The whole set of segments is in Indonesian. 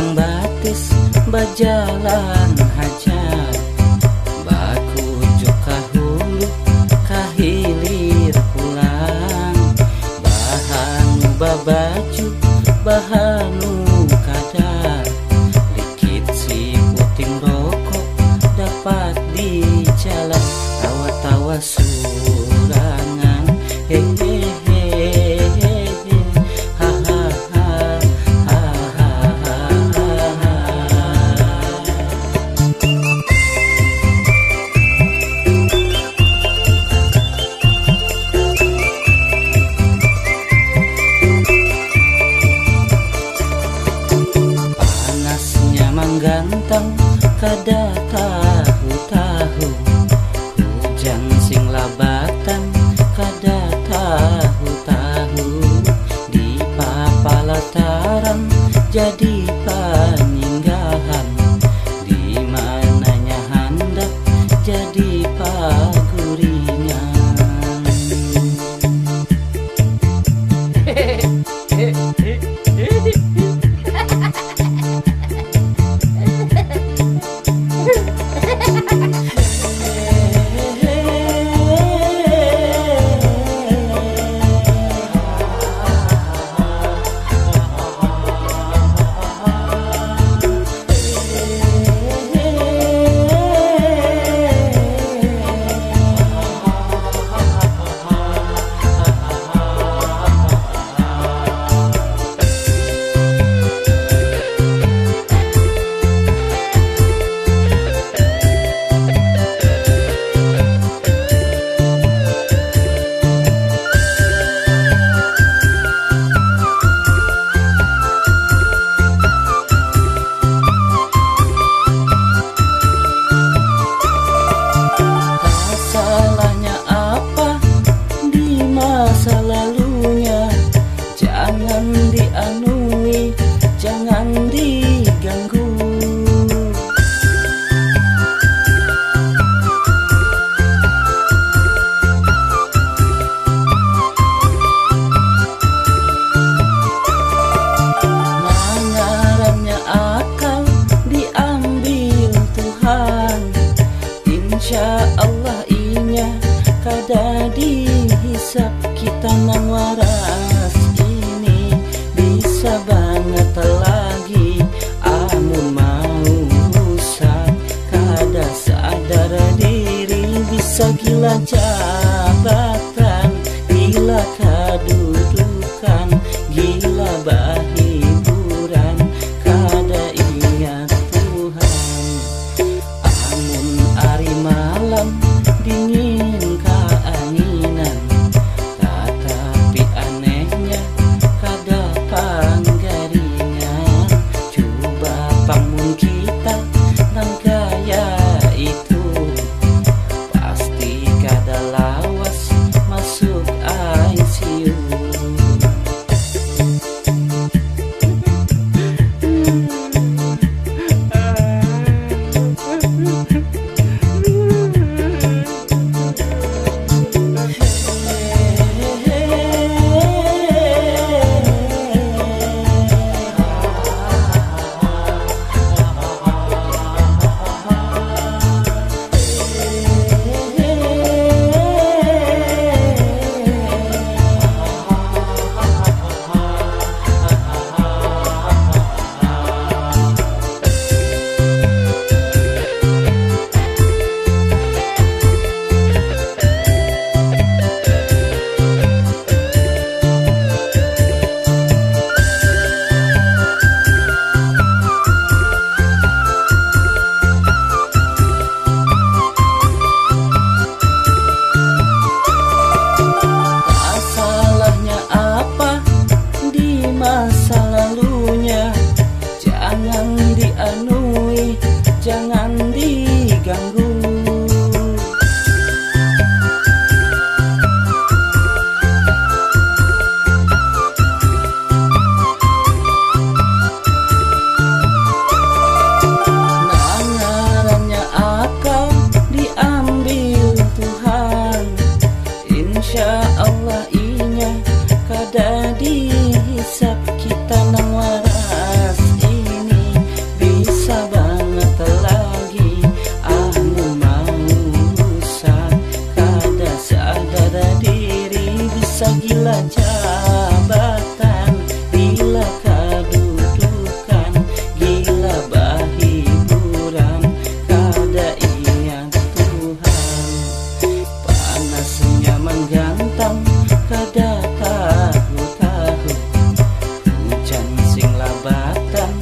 Kang batis bajalan hajat, bakujuk kahulu kahilir pulang, bahanu babaju bahanu kadar, dikit si puting rokok dapat di jalan, tawa-tawa surangan hehehe. Gantang kada tahu-tahu, hujan sing labatan kada tahu-tahu, di papalataran jadi paninggahan, di mananya hendak jadi paguringan. Masa lalunya jangan dianui, jangan diganggu. Ngarannya akal diambil Tuhan, insya Allah inya kada dihisap. Kita nang waras ini bisa banget lagi, amun mau rusak kada sadar diri, bisa gila jabatan, gila kedudukan, gila bahiburan, kada ingat Tuhan. Amun ari malam dingin keanginan, tapi anehnya kada panggaringan. Coba bangun kita dan gaya itu, pasti kada lawas masuk ICU. gantang kada tahu-tahu, hujan sing labatan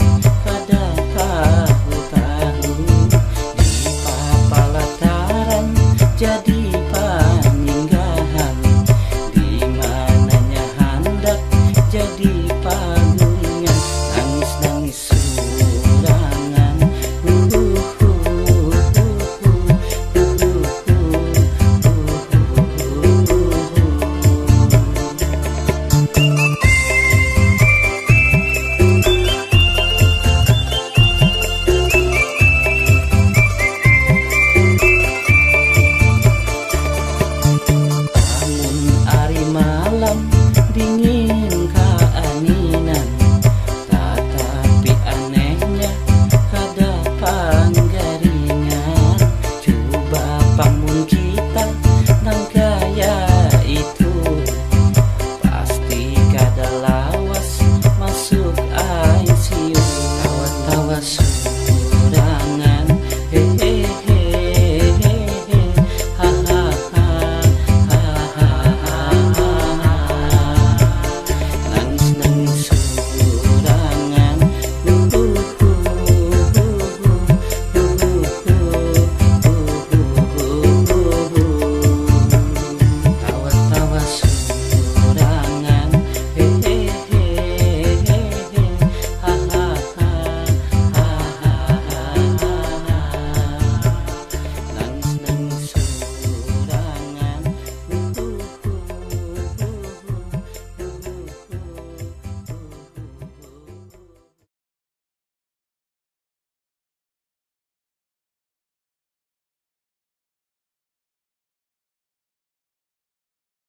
kada tahu-tahu, di papalataran jadi